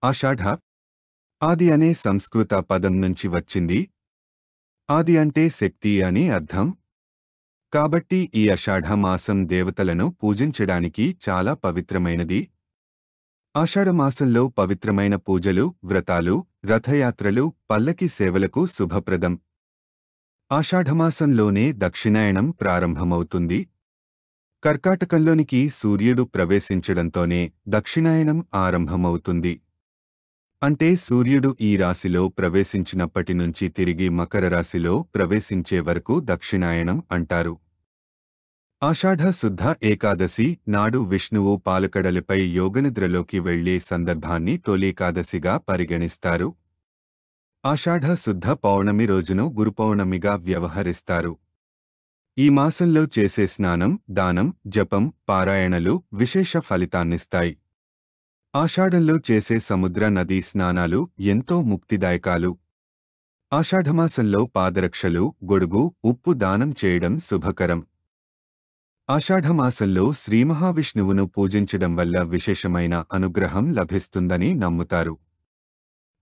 ఆషాఢ ఆది అనే సంస్కృత పదం నుంచి వచ్చింది. ఆది అంటే శక్తి అని అర్థం. కాబట్టి ఈ ఆషాఢ మాసం దేవతలను పూజించడానికి చాలా పవిత్రమైనది. ఆషాఢమాసంలో పవిత్రమైన పూజలు, వ్రతాలు, రథయాత్రలు, పల్లకి సేవలకు శుభప్రదం. ఆషాఢమాసంలోనే దక్షిణాయనం ప్రారంభమవుతుంది. కర్కాటకంలోనికి సూర్యుడు ప్రవేశించడంతోనే దక్షిణాయనం ఆరంభమవుతుంది. అంటే సూర్యుడు ఈ రాశిలో ప్రవేశించినప్పటి నుంచి తిరిగి మకర రాశిలో ప్రవేశించే వరకు దక్షిణాయనం అంటారు. ఆషాఢ శుద్ధ ఏకాదశి నాడు విష్ణువు పాలకడలిపై యోగనిద్రలోకి వెళ్లే సందర్భాన్ని తొలీకాదశిగా పరిగణిస్తారు. ఆషాఢ శుద్ధ పౌర్ణమి రోజును గురుపౌర్ణమిగా వ్యవహరిస్తారు. ఈ మాసంలో చేసే స్నానం, దానం, జపం, పారాయణలు విశేష ఫలితాన్నిస్తాయి. ఆషాఢంలో చేసే సముద్ర నదీ స్నానాలు ఎంతో ముక్తిదాయకాలు. ఆషాఢమాసంలో పాదరక్షలు, గొడుగు, ఉప్పు దానం చేయడం శుభకరం. ఆషాఢమాసంలో శ్రీమహావిష్ణువును పూజించడం వల్ల విశేషమైన అనుగ్రహం లభిస్తుందని నమ్ముతారు.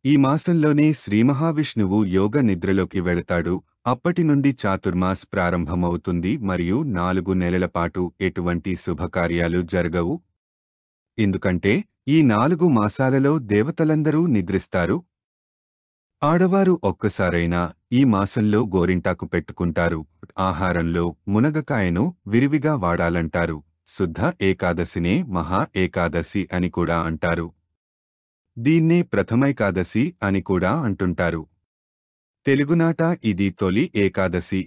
ఈ మాసంలోనే శ్రీమహావిష్ణువు యోగ నిద్రలోకి వెళతాడు. అప్పటి నుండి చాతుర్మాస్ ప్రారంభమవుతుంది మరియు 4 నెలల పాటు ఎటువంటి శుభకార్యాలు జరగవు. ఎందుకంటే ఈ 4 మాసాలలో దేవతలందరూ నిద్రిస్తారు. ఆడవారు ఒక్కసారైనా ఈ మాసంలో గోరింటాకు పెట్టుకుంటారు. ఆహారంలో మునగకాయను విరివిగా వాడాలంటారు. శుద్ధ ఏకాదశినే మహా ఏకాదశి అని కూడా అంటారు. దీన్నే ప్రథమైకాదశి అని కూడా అంటుంటారు. తెలుగునాట ఇది తొలి ఏకాదశి.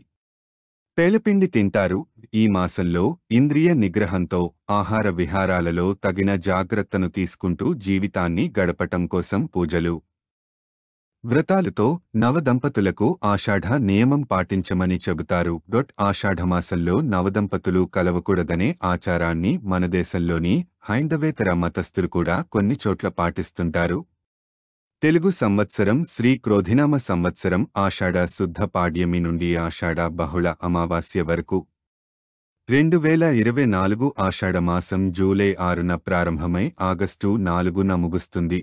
పేలపిండి తింటారు. ఈ మాసంలో ఇంద్రియ నిగ్రహంతో ఆహార విహారాలలో తగిన జాగ్రత్తను తీసుకుంటూ జీవితాన్ని గడపటం కోసం పూజలు, వ్రతాలతో నవదంపతులకు ఆషాఢ నియమం పాటించమని చెబుతారు. ఆషాఢమాసంలో నవదంపతులు కలవకూడదనే ఆచారాన్ని మన దేశంలోని హైందవేతర మతస్థులు కూడా కొన్ని చోట్ల పాటిస్తుంటారు. తెలుగు సంవత్సరం శ్రీ క్రోధినామ సంవత్సరం ఆషాఢ శుద్ధ పాడ్యమి నుండి ఆషాఢ బహుళ అమావాస్య వరకు. 2024 ఆషాఢమాసం జూలై 6న ప్రారంభమై ఆగస్టు 4న ముగుస్తుంది.